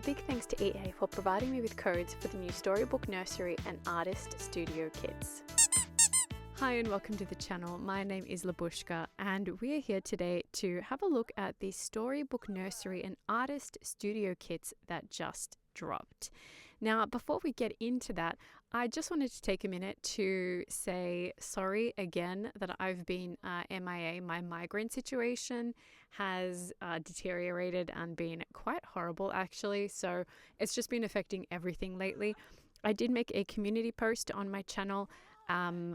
big thanks to EA for providing me with codes for the new Storybook Nursery and Artist Studio kits. Hi and welcome to the channel. My name is Labushka and we are here today to have a look at the Storybook Nursery and Artist Studio kits that just dropped. Now, before we get into that, I just wanted to take a minute to say sorry again that I've been MIA. My migraine situation has deteriorated and been quite horrible actually, so it's just been affecting everything lately. I did make a community post on my channel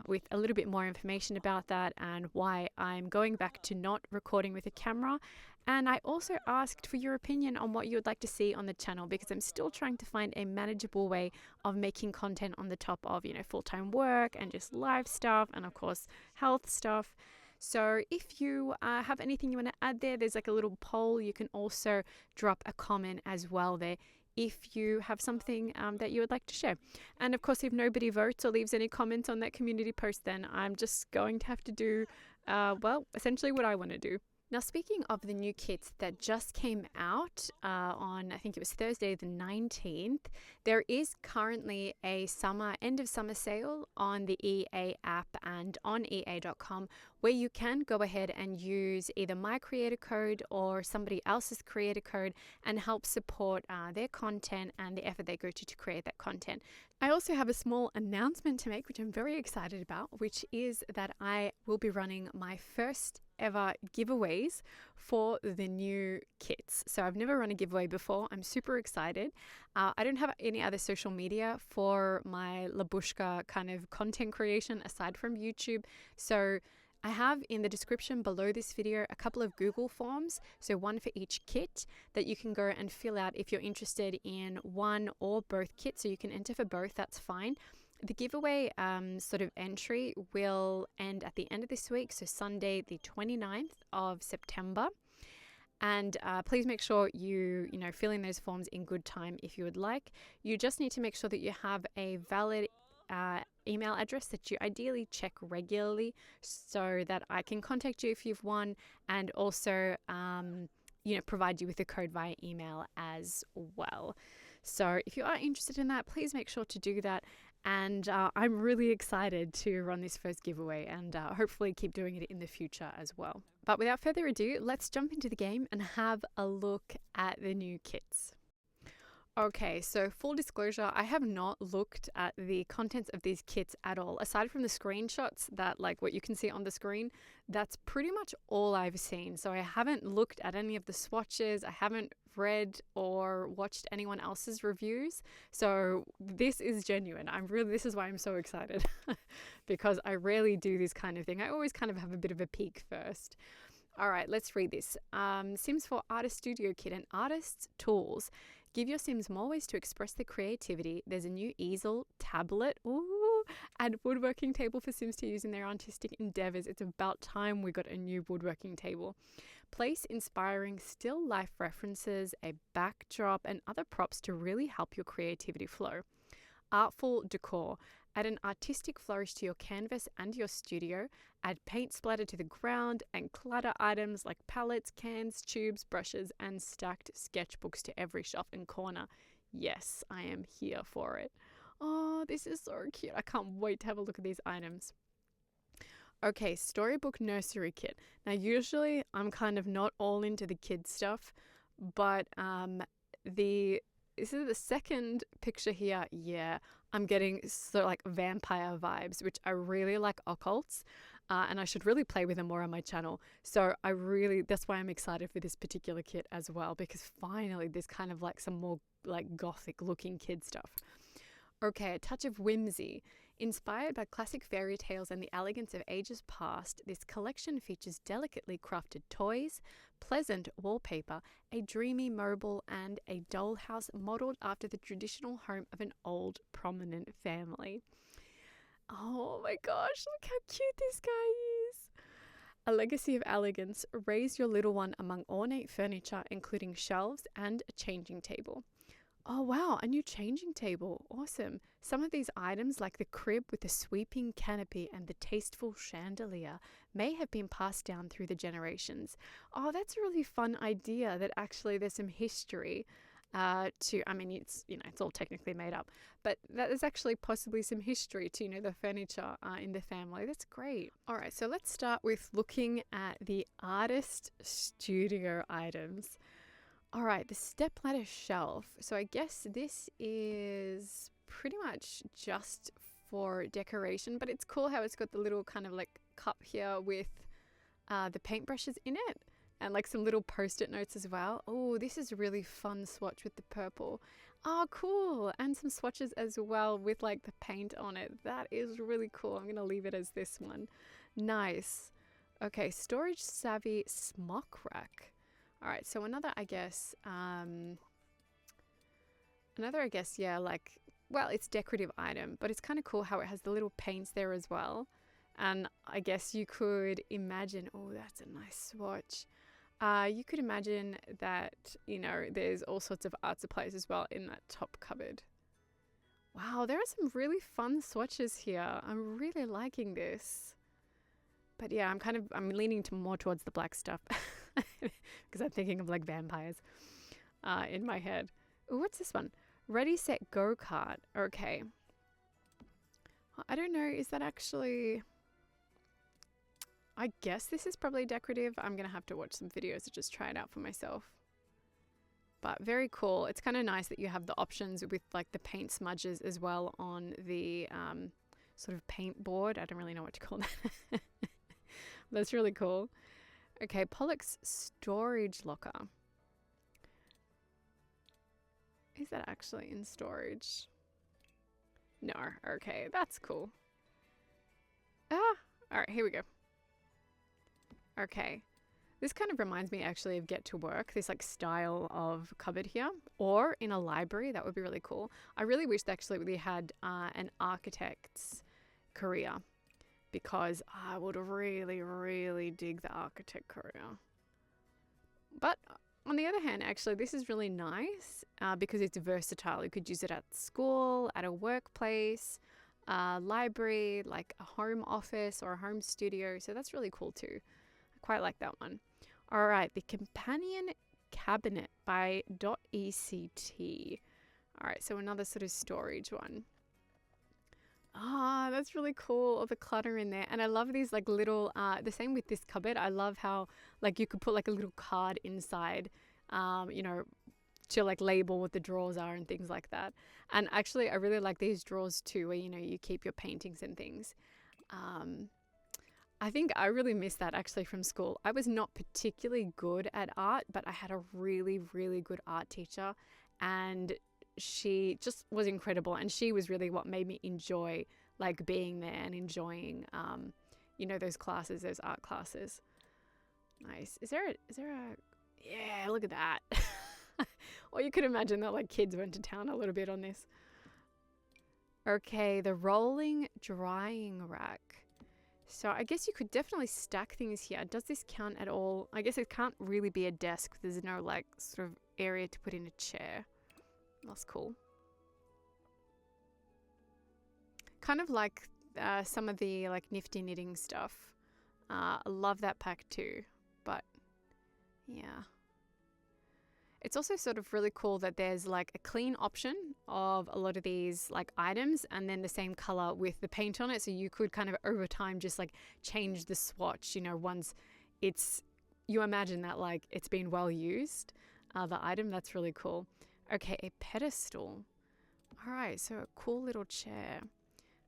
with a little bit more information about that and why I'm going back to not recording with a camera. And I also asked for your opinion on what you would like to see on the channel, because I'm still trying to find a manageable way of making content on the top of, full-time work and just live stuff and of course health stuff. So if you have anything you want to add there, there's like a little poll. You can also drop a comment as well there if you have something that you would like to share. And of course, if nobody votes or leaves any comments on that community post, then I'm just going to have to do, essentially what I want to do. Now, speaking of the new kits that just came out on, I think it was Thursday the 19th, there is currently a end of summer sale on the EA app and on EA.com, where you can go ahead and use either my creator code or somebody else's creator code and help support their content and the effort they go to create that content. I also have a small announcement to make, which I'm very excited about, which is that I will be running my first ever giveaways for the new kits. So I've never run a giveaway before. I'm super excited. I don't have any other social media for my Labushka kind of content creation aside from YouTube. So I have in the description below this video a couple of Google forms, so one for each kit that you can go and fill out if you're interested in one or both kits. So you can enter for both, that's fine. The giveaway sort of entry will end at the end of this week, so Sunday the 29th of September. And please make sure you fill in those forms in good time if you would like. You just need to make sure that you have a valid email address that you ideally check regularly so that I can contact you if you've won, and also provide you with a code via email as well. So if you are interested in that, please make sure to do that. And I'm really excited to run this first giveaway and hopefully keep doing it in the future as well. But without further ado, let's jump into the game and have a look at the new kits. Okay, so full disclosure, I have not looked at the contents of these kits at all. Aside from the screenshots that what you can see on the screen, that's pretty much all I've seen. So I haven't looked at any of the swatches. I haven't read or watched anyone else's reviews. So this is genuine. This is why I'm so excited because I rarely do this kind of thing. I always kind of have a bit of a peek first. All right, let's read this. Sims 4 Artist Studio Kit and Artist's Tools. Give your Sims more ways to express their creativity. There's a new easel, tablet, and woodworking table for Sims to use in their artistic endeavors. It's about time we got a new woodworking table. Place inspiring still life references, a backdrop, and other props to really help your creativity flow. Artful decor. Add an artistic flourish to your canvas and your studio. Add paint splatter to the ground and clutter items like palettes, cans, tubes, brushes, and stacked sketchbooks to every shelf and corner. Yes, I am here for it. Oh, this is so cute. I can't wait to have a look at these items. Okay, Storybook Nursery Kit. Now, usually I'm kind of not all into the kids stuff, but this is the second picture here. Yeah, I'm getting vampire vibes, which I really like occults, and I should really play with them more on my channel. So that's why I'm excited for this particular kit as well, because finally there's kind of some more gothic looking kid stuff. Okay, a touch of whimsy. Inspired by classic fairy tales and the elegance of ages past, this collection features delicately crafted toys, pleasant wallpaper, a dreamy mobile, and a dollhouse modelled after the traditional home of an old, prominent family. Oh my gosh, look how cute this guy is! A legacy of elegance. Raise your little one among ornate furniture, including shelves and a changing table. Oh wow, a new changing table. Awesome. Some of these items, like the crib with the sweeping canopy and the tasteful chandelier, may have been passed down through the generations. Oh, that's a really fun idea that actually there's some history I mean, it's, it's all technically made up, but that is actually possibly some history to, the furniture in the family. That's great. All right, so let's start with looking at the artist studio items. All right, the stepladder shelf. So I guess this is pretty much just for decoration, but it's cool how it's got the little kind of like cup here with the paintbrushes in it, and like some little post-it notes as well. Oh, this is a really fun swatch with the purple. Oh, cool. And some swatches as well with like the paint on it. That is really cool. I'm going to leave it as this one. Nice. Okay, storage savvy smock rack. All right, so another, I guess, yeah, like, well, it's decorative item, but it's kind of cool how it has the little paints there as well. And I guess you could imagine, oh, that's a nice swatch. You could imagine that, there's all sorts of art supplies as well in that top cupboard. Wow, there are some really fun swatches here. I'm really liking this. But yeah, I'm leaning more towards the black stuff because I'm thinking of like vampires in my head. Ooh, what's this one? Ready, set, go kart. Okay. I don't know. Is that actually... I guess this is probably decorative. I'm going to have to watch some videos to just try it out for myself. But very cool. It's kind of nice that you have the options with like the paint smudges as well on the sort of paint board. I don't really know what to call that. That's really cool. Okay, Pollock's storage locker. Is that actually in storage? No. Okay, that's cool. All right, here we go. Okay. This kind of reminds me actually of Get to Work, this like style of cupboard here, or in a library. That would be really cool. I really wish that actually we had an architect's career, because I would really, really dig the architect career. But on the other hand, actually, this is really nice because it's versatile. You could use it at school, at a workplace, library, like a home office or a home studio. So that's really cool too. I quite like that one. All right, the Companion Cabinet by .ect. All right, so another sort of storage one. Ah, that's really cool. All the clutter in there. And I love these like little, the same with this cupboard. I love how like you could put like a little card inside, to like label what the drawers are and things like that. And actually I really like these drawers too, where, you keep your paintings and things. I think I really miss that actually from school. I was not particularly good at art, but I had a really, really good art teacher, and she just was incredible. And she was really what made me enjoy like being there and enjoying, those classes, those art classes. Nice. Is there a, yeah, look at that. Or you could imagine that like kids went to town a little bit on this. Okay, the rolling drying rack. So I guess you could definitely stack things here. Does this count at all? I guess it can't really be a desk. There's no like sort of area to put in a chair. That's cool. Kind of like some of the like nifty knitting stuff. I love that pack too. But yeah. It's also sort of really cool that there's like a clean option of a lot of these like items, and then the same color with the paint on it. So you could kind of over time just like change the swatch, once you imagine that like it's been well used, the item. That's really cool. Okay, a pedestal. All right, so a cool little chair.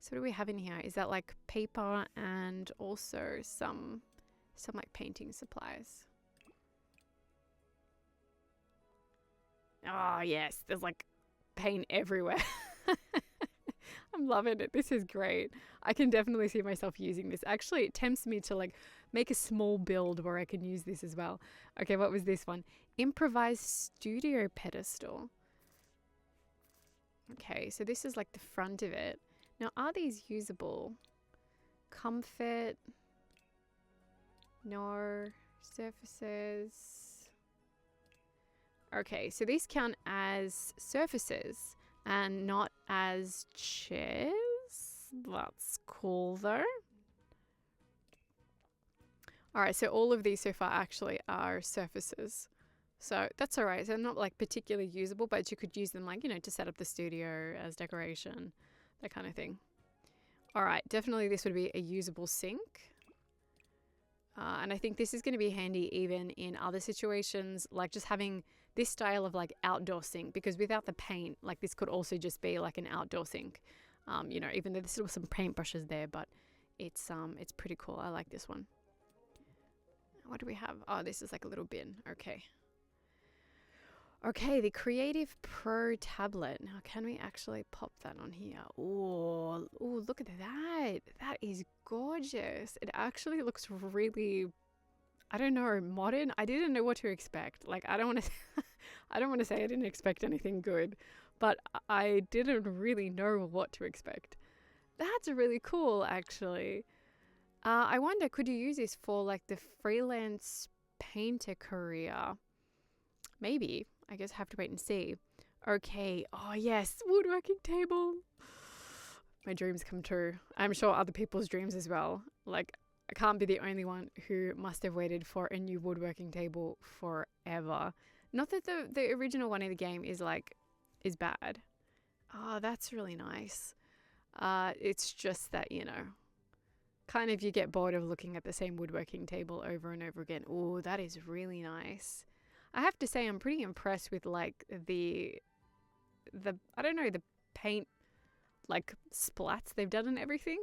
So what do we have in here? Is that like paper and also some like painting supplies? Oh, yes. There's like paint everywhere. I'm loving it. This is great. I can definitely see myself using this. Actually, it tempts me to like make a small build where I can use this as well. Okay, what was this one? Improvised studio pedestal. Okay, so this is like the front of it. Now, are these usable? Comfort. No. Surfaces. Okay, so these count as surfaces and not as chairs. That's cool though. All right, so all of these so far actually are surfaces. So that's all right. So they're not like particularly usable, but you could use them like, to set up the studio as decoration, that kind of thing. All right, definitely this would be a usable sink. And I think this is going to be handy even in other situations, like just having this style of like outdoor sink, because without the paint, like this could also just be like an outdoor sink. Even though there's still some paintbrushes there, but it's pretty cool. I like this one. What do we have? Oh, this is like a little bin. Okay, the Creative Pro tablet. Now, can we actually pop that on here? Oh, look at that. That is gorgeous. It actually looks really, I don't know, modern. I didn't know what to expect. Like, I don't want to I don't want to say I didn't expect anything good, but I didn't really know what to expect. That's really cool, actually. I wonder, could you use this for like the freelance painter career? Maybe. I guess I have to wait and see. Okay. Oh, yes. Woodworking table. My dreams come true. I'm sure other people's dreams as well. Like, I can't be the only one who must have waited for a new woodworking table forever. Not that the original one in the game is bad. Oh, that's really nice. It's just that, kind of you get bored of looking at the same woodworking table over and over again. Oh, that is really nice. I have to say I'm pretty impressed with like the I don't know, the paint like splats they've done and everything.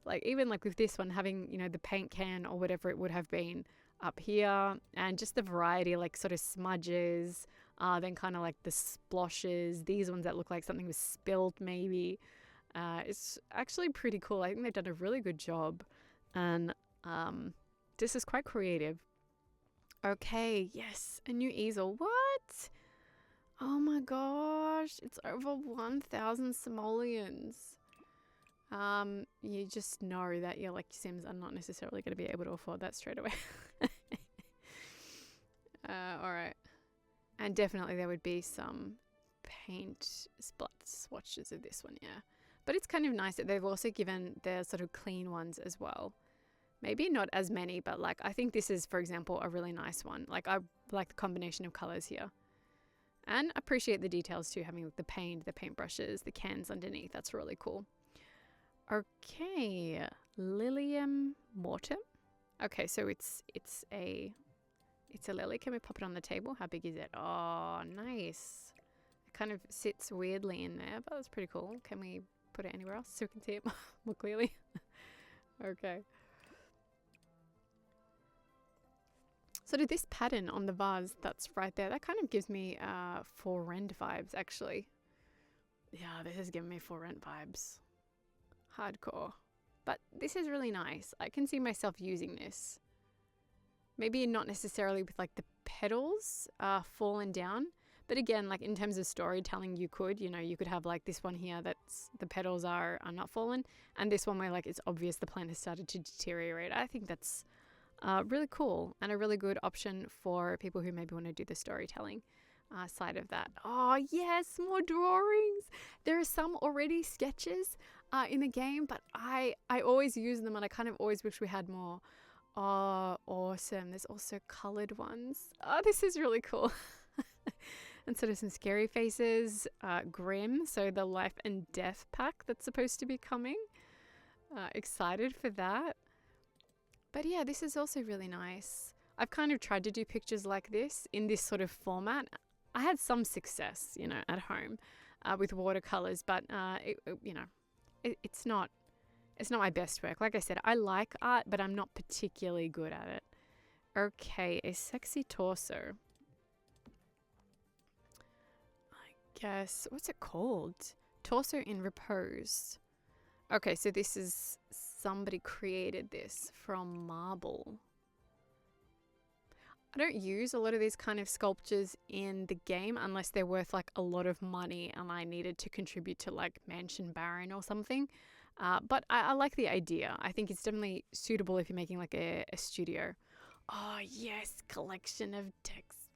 Like even like with this one having, the paint can or whatever it would have been up here, and just the variety, like sort of smudges, then kind of like the sploshes, these ones that look like something was spilled maybe. It's actually pretty cool. I think they've done a really good job, and this is quite creative. Okay, yes, a new easel. What? Oh my gosh, it's over 1,000 simoleons. You just know that your Sims are not necessarily going to be able to afford that straight away. All right. And definitely there would be some paint swatches of this one, yeah. But it's kind of nice that they've also given the sort of clean ones as well. Maybe not as many, but like I think this is, for example, a really nice one. Like I like the combination of colors here. And appreciate the details too, having the paint, the paintbrushes, the cans underneath. That's really cool. Okay, Lilium Mortem. Okay, so it's a lily. Can we pop it on the table? How big is it? Oh, nice. It kind of sits weirdly in there, but that's pretty cool. Can we put it anywhere else so we can see it more clearly? Okay. So to this pattern on the vase that's right there, that kind of gives me For Rent vibes, actually. Yeah, this is giving me For Rent vibes. Hardcore. But this is really nice. I can see myself using this. Maybe not necessarily with like the petals fallen down. But again, like in terms of storytelling, you could have like this one here that's the petals are not fallen. And this one where like it's obvious the plant has started to deteriorate. I think that's really cool and a really good option for people who maybe want to do the storytelling side of that. Oh yes, more drawings. There are some already sketches in the game, but I always use them and I kind of always wish we had more. Oh, awesome. There's also colored ones. Oh, this is really cool. And sort of some scary faces, Grim, so the life and death pack that's supposed to be coming. Excited for that. But yeah, this is also really nice. I've kind of tried to do pictures like this in this sort of format. I had some success, at home with watercolors, but it's not my best work. Like I said, I like art, but I'm not particularly good at it. Okay, a sexy torso. I guess, what's it called? Torso in repose. Okay, so this is somebody created this from marble. I don't use a lot of these kind of sculptures in the game unless they're worth like a lot of money and I needed to contribute to like Mansion Baron or something. But I like the idea. I think it's definitely suitable if you're making like a studio. Oh yes, collection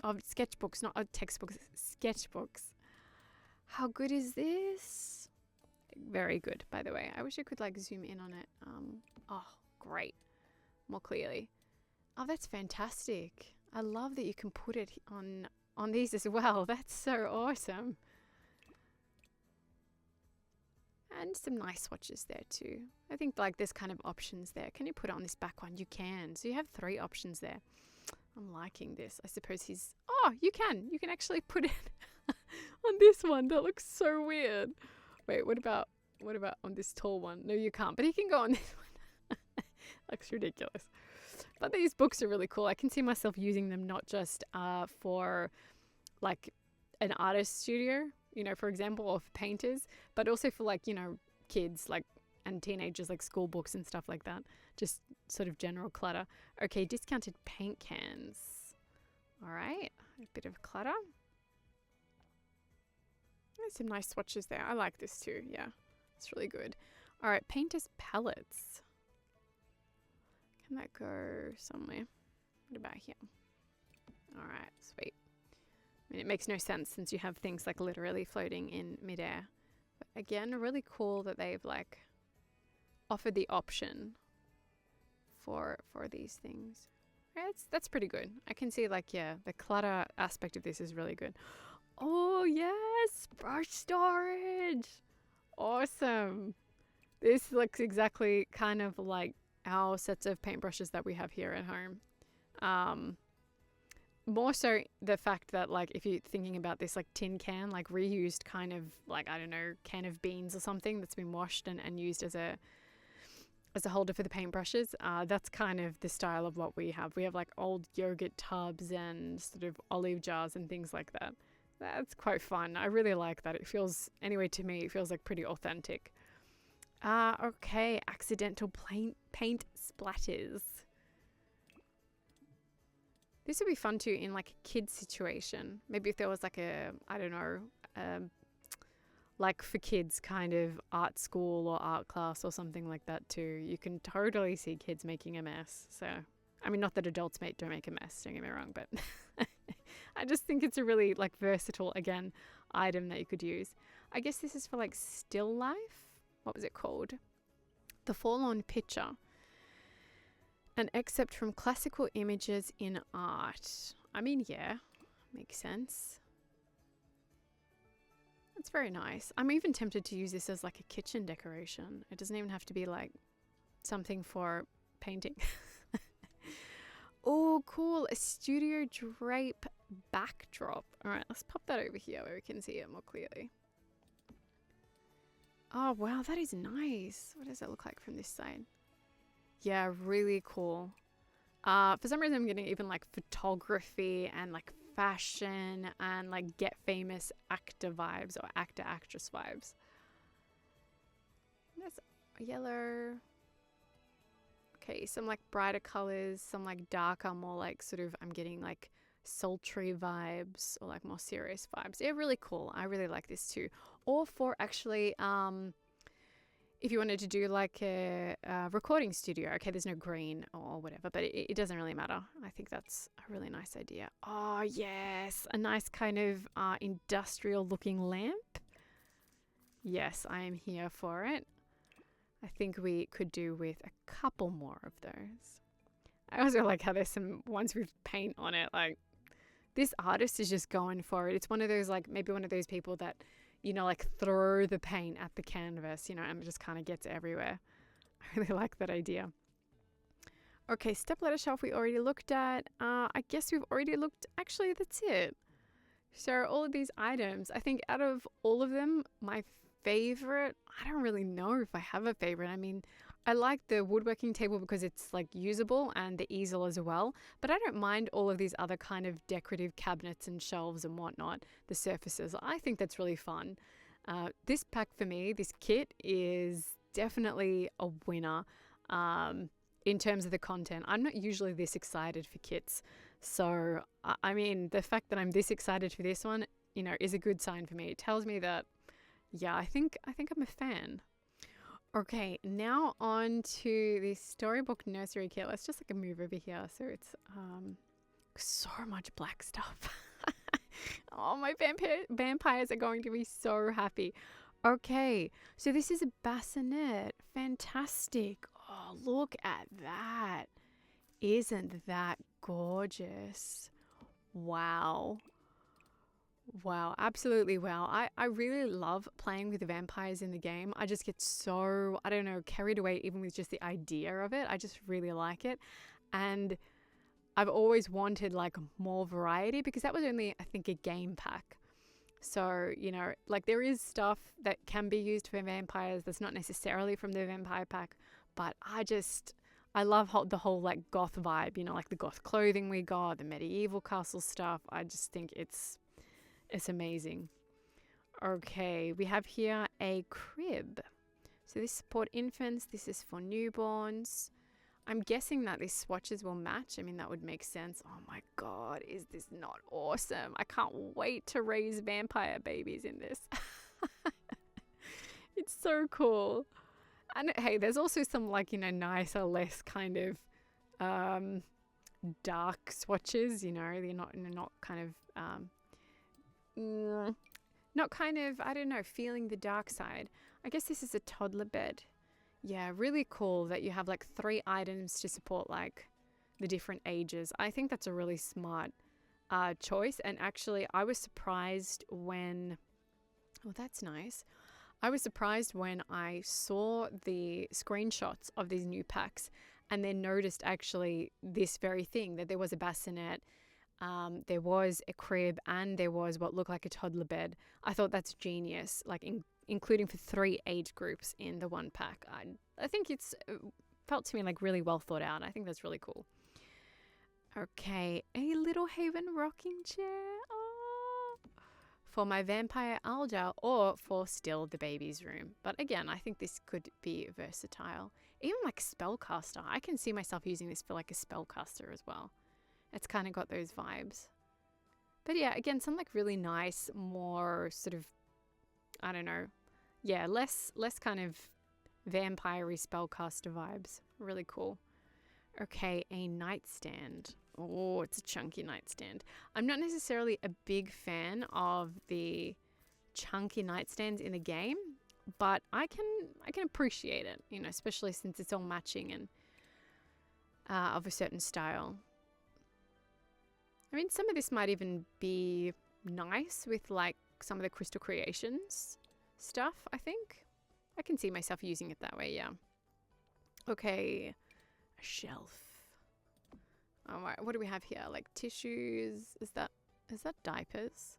of sketchbooks, not textbooks, sketchbooks. How good is this? Very good, by the way. I wish I could like zoom in on it. Oh, great. More clearly. Oh, that's fantastic. I love that you can put it on on these as well. That's so awesome. And some nice swatches there too. I think like there's kind of options there. Can you put it on this back one? You can. So you have 3 options there. I'm liking this. I suppose he's... Oh, you can. You can actually put it on this one. That looks so weird. Wait, what about on this tall one? No, you can't. But he can go on this one. Looks ridiculous. But these books are really cool. I can see myself using them not just for like an artist studio, you know, for example, or for painters, but also for like, you know, kids like and teenagers, like school books and stuff like that. Just sort of general clutter. Okay, discounted paint cans. All right, a bit of clutter. There's some nice swatches there. I like this too. Yeah, it's really good. All right, painters palettes. Can that go somewhere? What about here? All right, sweet. I mean, it makes no sense since you have things like literally floating in midair. But again, really cool that they've like offered the option for these things. Right, that's pretty good. I can see like, yeah, the clutter aspect of this is really good. Oh yes, brush storage. Awesome. This looks exactly kind of like our sets of paintbrushes that we have here at home. More so the fact that like if you're thinking about this like tin can, like reused kind of like, I don't know, can of beans or something that's been washed and used as a holder for the paintbrushes, that's kind of the style of what we have. We have like old yogurt tubs and sort of olive jars and things like that. That's quite fun. I really like that. It feels, anyway to me, it feels like pretty authentic. Okay, accidental paint splatters. This would be fun too in like a kid's situation. Maybe if there was like a, I don't know, like for kids kind of art school or art class or something like that too. You can totally see kids making a mess. So, I mean, not that adults don't make a mess, don't get me wrong, but I just think it's a really like versatile, again, item that you could use. I guess this is for like still life. What was it called? The Forlorn Picture. An excerpt from classical images in art. I mean, yeah, makes sense. It's very nice. I'm even tempted to use this as like a kitchen decoration. It doesn't even have to be like something for painting. Oh, cool. A studio drape backdrop. All right, let's pop that over here where we can see it more clearly. Oh, wow, that is nice. What does that look like from this side? Yeah, really cool. For some reason, I'm getting even like photography and like fashion and like Get Famous actor vibes or actor actress vibes. That's yellow. Okay, some like brighter colors, some like darker, more like sort of, I'm getting like sultry vibes or like more serious vibes. Yeah, really cool. I really like this too. Or for actually, if you wanted to do like a recording studio, okay, there's no green or whatever, but it doesn't really matter. I think that's a really nice idea. Oh, yes, a nice kind of industrial looking lamp. Yes, I am here for it. I think we could do with a couple more of those. I also like how there's some ones with paint on it. Like, this artist is just going for it. It's one of those, like, maybe one of those people that, you know, like throw the paint at the canvas, you know, and it just kind of gets everywhere. I really like that idea. Okay, stepladder shelf we already looked at. I guess we've already looked, actually, that's it. So all of these items, I think out of all of them, my favorite, I don't really know if I have a favorite. I mean, I like the woodworking table because it's like usable, and the easel as well, but I don't mind all of these other kind of decorative cabinets and shelves and whatnot, the surfaces. I think that's really fun. This pack for me, this kit is definitely a winner in terms of the content. I'm not usually this excited for kits. So, I mean, the fact that I'm this excited for this one, you know, is a good sign for me. It tells me that, yeah, I think I'm a fan. Okay, now on to the Storybook Nursery kit. Let's just like move over here. So it's so much black stuff. Oh, my vampires are going to be so happy. Okay, so this is a bassinet. Fantastic. Oh, look at that. Isn't that gorgeous? Wow. Wow, absolutely wow. I really love playing with the vampires in the game. I just get so, I don't know, carried away even with just the idea of it. I just really like it. And I've always wanted like more variety because that was only, I think, a game pack. So, you know, like there is stuff that can be used for vampires that's not necessarily from the vampire pack, but I love the whole like goth vibe, you know, like the goth clothing we got, the medieval castle stuff. I just think it's amazing. Okay, we have here a crib. So this support infants, this is for newborns. I'm guessing that these swatches will match. I mean, that would make sense. Oh my God, is this not awesome? I can't wait to raise vampire babies in this. It's so cool. And hey, there's also some like, you know, nicer, less kind of dark swatches, you know, they're not kind of not kind of, I don't know, feeling the dark side. I guess this is a toddler bed. Yeah, really cool that you have like 3 items to support like the different ages. I think that's a really smart choice. And actually, I was surprised when, oh, that's nice. I was surprised when I saw the screenshots of these new packs and then noticed actually this very thing, that there was a bassinet, there was a crib, and there was what looked like a toddler bed. I thought that's genius, like including for 3 age groups in the one pack. I think it's felt to me like really well thought out. I think that's really cool. Okay, a Little Haven rocking chair. Oh, for my vampire Alja or for still the baby's room. But again, I think this could be versatile. Even like spellcaster. I can see myself using this for like a spellcaster as well. It's kind of got those vibes. But yeah, again, some like really nice, more sort of, I don't know. Yeah, less kind of vampire-y spellcaster vibes. Really cool. Okay, a nightstand. Oh, it's a chunky nightstand. I'm not necessarily a big fan of the chunky nightstands in the game, but I can appreciate it, you know, especially since it's all matching and of a certain style. I mean, some of this might even be nice with like some of the Crystal Creations stuff, I think. I can see myself using it that way, yeah. Okay, a shelf. All right, what do we have here? Like tissues. Is that diapers?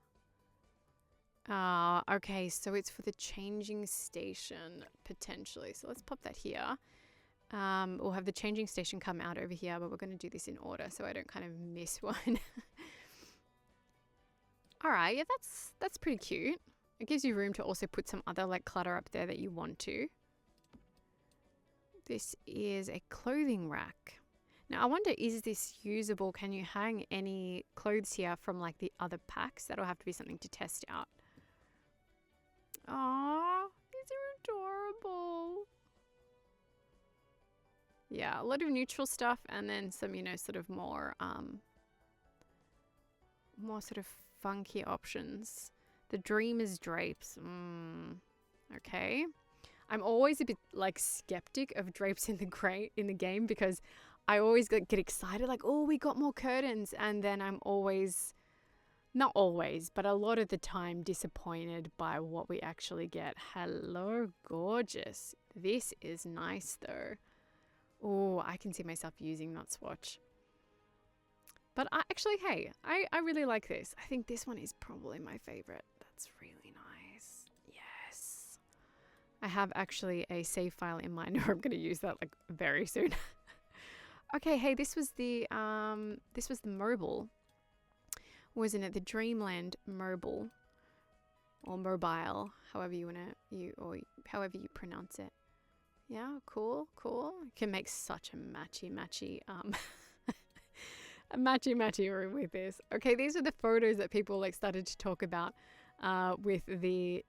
Okay, so it's for the changing station potentially. So let's pop that here. We'll have the changing station come out over here, but we're going to do this in order so I don't kind of miss one. All right, yeah, that's pretty cute. It gives you room to also put some other like clutter up there that you want to. This is a clothing rack. Now, I wonder, is this usable? Can you hang any clothes here from like the other packs? That'll have to be something to test out. Aww, these are adorable. Yeah, a lot of neutral stuff and then some, you know, sort of more sort of funky options. The Dreamer's drapes. Okay. I'm always a bit like skeptic of drapes in the game because I always get excited like, oh, we got more curtains, and then I'm always, not always, but a lot of the time disappointed by what we actually get. Hello, gorgeous. This is nice though. Oh, I can see myself using that swatch. But hey, I really like this. I think this one is probably my favorite. That's really nice. Yes. I have actually a save file in mind. I'm going to use that like very soon. Okay, hey, this was the mobile. Wasn't it? The Dreamland mobile. Or mobile, however however you pronounce it. Yeah, cool. You can make such a matchy a matchy room with this. Okay, these are the photos that people like started to talk about with the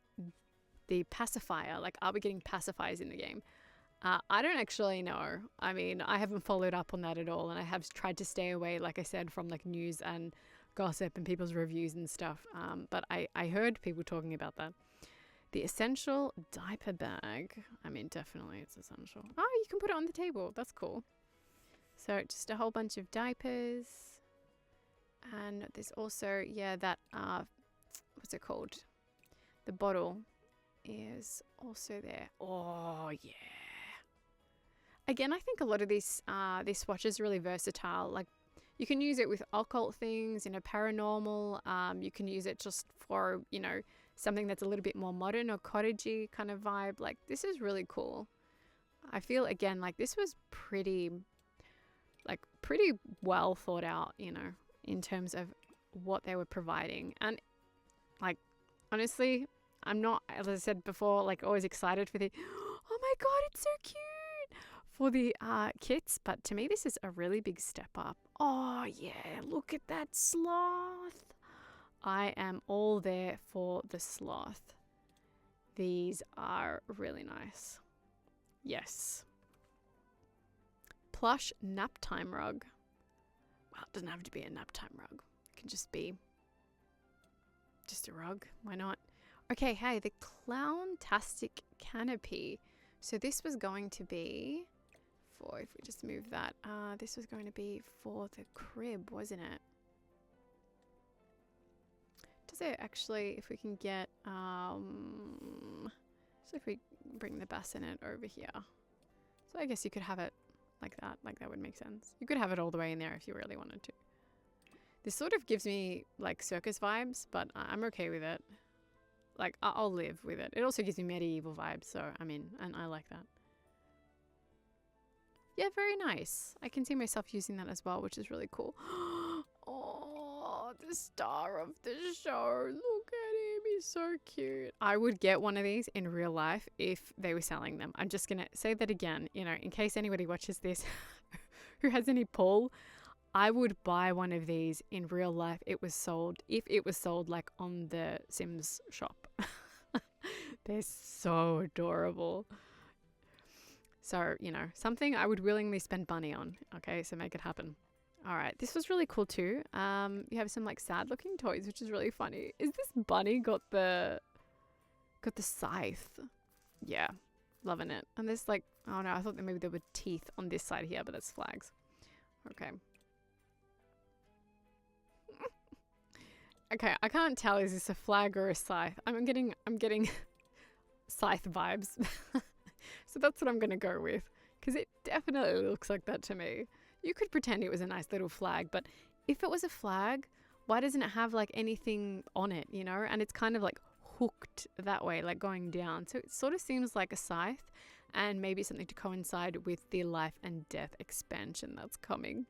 pacifier. Like, are we getting pacifiers in the game? I don't actually know. I mean, I haven't followed up on that at all, and I have tried to stay away, like I said, from like news and gossip and people's reviews and stuff. But I heard people talking about that. The essential diaper bag. I mean, definitely it's essential. Oh, you can put it on the table. That's cool. So just a whole bunch of diapers. And there's also, yeah, that what's it called? The bottle is also there. Oh, yeah. Again, I think a lot of this watch is really versatile. Like, you can use it with occult things, paranormal. You can use it just for, something that's a little bit more modern or cottagey kind of vibe. Like, this is really cool. I feel, again, like this was pretty well thought out, in terms of what they were providing. And, like, honestly, I'm not, as I said before, like, always excited for oh my God, it's so cute, for the kits. But to me, this is a really big step up. Oh, yeah, look at that sloth. I am all there for the sloth. These are really nice. Yes. Plush nap time rug. Well, it doesn't have to be a nap time rug. It can just be just a rug. Why not? Okay, hey, the Clowntastic canopy. So this was going to be for, if we just move that, this was going to be for the crib, wasn't it? Does it actually, if we can get, so if we bring the bassinet over here. So I guess you could have it like that would make sense. You could have it all the way in there if you really wanted to. This sort of gives me like circus vibes, but I'm okay with it. Like, I'll live with it. It also gives me medieval vibes, so I mean, and I like that. Yeah, very nice. I can see myself using that as well, which is really cool. Oh, the star of the show. Look at him. He's so cute. I would get one of these in real life if they were selling them. I'm just going to say that again, in case anybody watches this who has any pull. I would buy one of these in real life. If it was sold like on the Sims shop. They're so adorable. So, something I would willingly spend money on. Okay, so make it happen. All right, this was really cool too. You have some like sad looking toys, which is really funny. Is this bunny got the scythe? Yeah, loving it. And there's like, oh no, I thought that maybe there were teeth on this side here, but that's flags. Okay. Okay, I can't tell, is this a flag or a scythe? I'm getting scythe vibes. So that's what I'm going to go with, because it definitely looks like that to me. You could pretend it was a nice little flag, but if it was a flag, why doesn't it have like anything on it, And it's kind of like hooked that way, like going down. So it sort of seems like a scythe, and maybe something to coincide with the life and death expansion that's coming.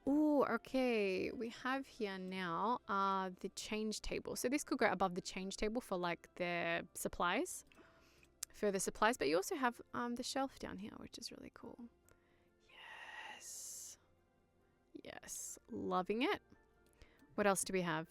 Oh, okay. We have here now the change table. So this could go above the change table for like the supplies, further supplies. But you also have the shelf down here, which is really cool. Yes. Yes. Loving it. What else do we have?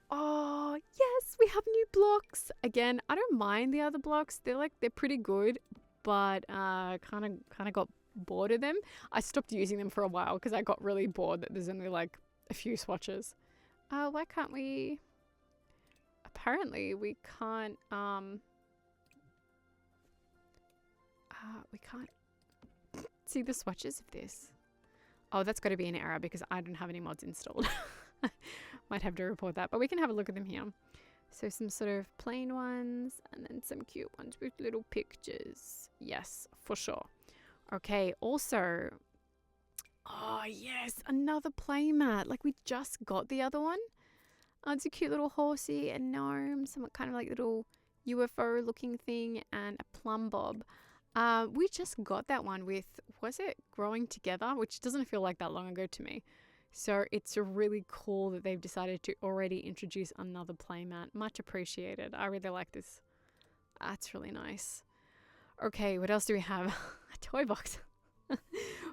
Oh, yes. We have new blocks. Again, I don't mind the other blocks. They're pretty good, but kind of got bored of them. I stopped using them for a while because I got really bored that there's only like a few swatches. Why can't we? Apparently we can't see the swatches of this. Oh, that's got to be an error because I don't have any mods installed. Might have to report that, but we can have a look at them here. So some sort of plain ones and then some cute ones with little pictures. Yes, for sure. Okay, also, oh yes, another playmat. Like we just got the other one. Oh, it's a cute little horsey, a gnome, some kind of like little UFO looking thing, and a plumb bob. We just got that one with, was it Growing Together? Which doesn't feel like that long ago to me. So it's really cool that they've decided to already introduce another playmat. Much appreciated. I really like this. That's really nice. Okay, what else do we have? A toy box.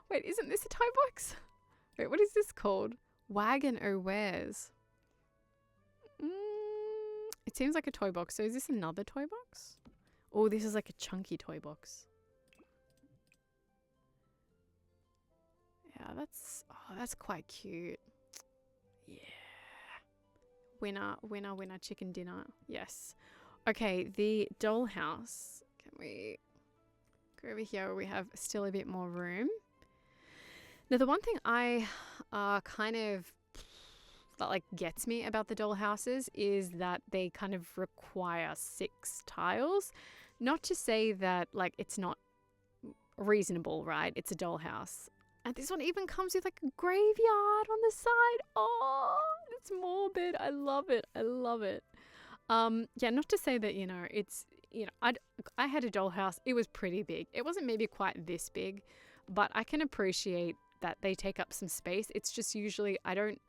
Wait, isn't this a toy box? Wait, what is this called? Wagon O' Wares. It seems like a toy box. So is this another toy box? Oh, this is like a chunky toy box. Yeah, that's quite cute. Yeah. Winner, chicken dinner. Yes. Okay, the dollhouse. Can we go over here where we have still a bit more room? Now, the one thing I kind of that like gets me about the dollhouses is that they kind of require 6 tiles. Not to say that like it's not reasonable, right? It's a dollhouse. And this one even comes with like a graveyard on the side. Oh, it's morbid. I love it. I love it. Yeah, not to say that, it's, I had a dollhouse. It was pretty big. It wasn't maybe quite this big, but I can appreciate that they take up some space. It's just usually I don't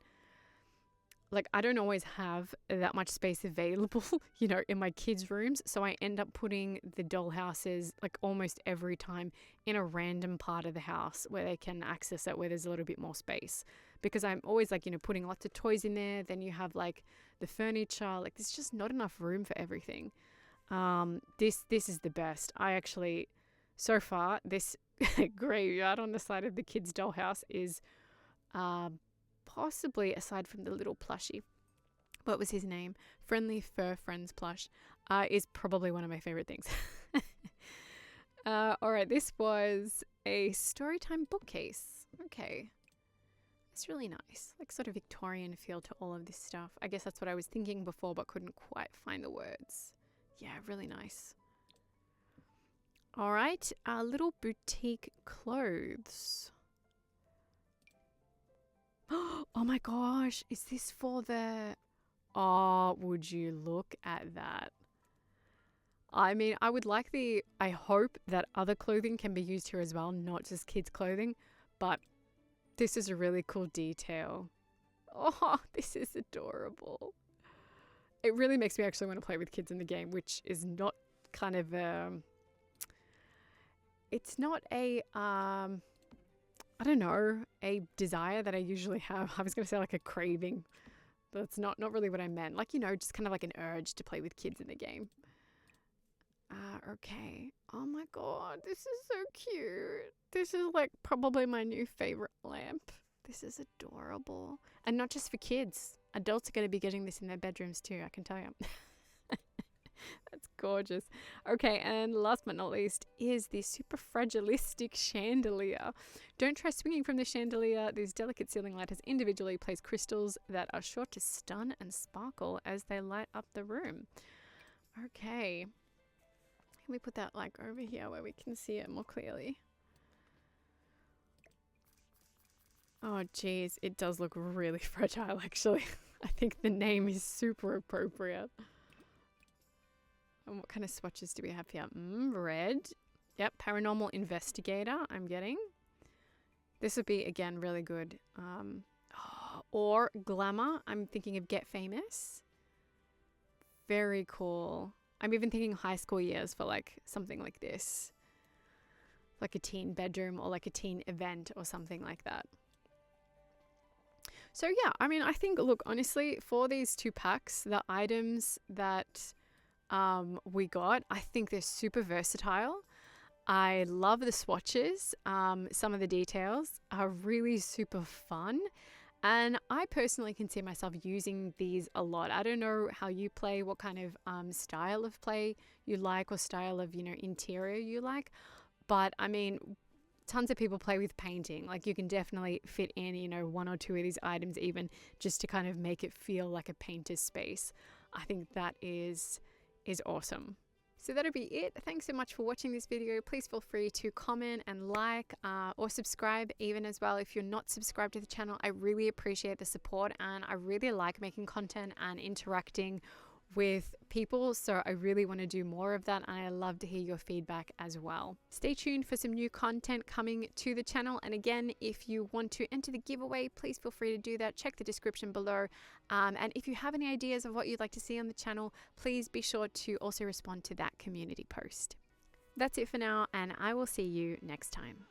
always have that much space available, in my kids' rooms. So I end up putting the dollhouses like almost every time in a random part of the house where they can access it, where there's a little bit more space. Because I'm always like, putting lots of toys in there. Then you have like the furniture, like there's just not enough room for everything. This is the best. I actually, so far, this graveyard on the side of the kids' dollhouse is possibly, aside from the little plushie, what was his name? Friendly Fur Friends plush, is probably one of my favorite things. All right, this was a Storytime bookcase. Okay. It's really nice, like sort of Victorian feel to all of this stuff. I guess that's what I was thinking before, but couldn't quite find the words. Yeah, really nice. All right, our little boutique clothes. Oh my gosh, is this for the... Oh, would you look at that? I mean, I hope that other clothing can be used here as well, not just kids' clothing, but this is a really cool detail. Oh, this is adorable. It really makes me actually want to play with kids in the game, which is not kind of it's not a I don't know, a desire that I usually have. I was going to say like a craving. That's not really what I meant. Like, just kind of like an urge to play with kids in the game. Okay. Oh my God, this is so cute. This is like probably my new favorite lamp. This is adorable. And not just for kids. Adults are going to be getting this in their bedrooms too, I can tell you. That's gorgeous. Okay, and last but not least is the super fragilistic chandelier. Don't try swinging from the chandelier. This delicate ceiling light has individually placed crystals that are sure to stun and sparkle as they light up the room. Okay. Let me put that like over here where we can see it more clearly. Oh geez, it does look really fragile actually. I think the name is super appropriate. And what kind of swatches do we have here? Red. Yep, paranormal investigator I'm getting. This would be, again, really good. Or glamour. I'm thinking of Get Famous. Very cool. I'm even thinking high school years for like something like this. Like a teen bedroom or like a teen event or something like that. So yeah, I mean, I think, look, honestly, for these 2 packs, the items that we got, I think they're super versatile. I love the swatches. Some of the details are really super fun. And I personally can see myself using these a lot. I don't know how you play, what kind of style of play you like or style of, interior you like. But I mean, tons of people play with painting. Like you can definitely fit in, 1 or 2 of these items even just to kind of make it feel like a painter's space. I think that is awesome. So that'll be it. Thanks so much for watching this video. Please feel free to comment and like or subscribe even as well if you're not subscribed to the channel. I really appreciate the support and I really like making content and interacting with people, so I really want to do more of that and I love to hear your feedback as well. Stay tuned for some new content coming to the channel, and again, if you want to enter the giveaway, please feel free to do that. Check the description below, and if you have any ideas of what you'd like to see on the channel, please be sure to also respond to that community post. That's it for now, and I will see you next time.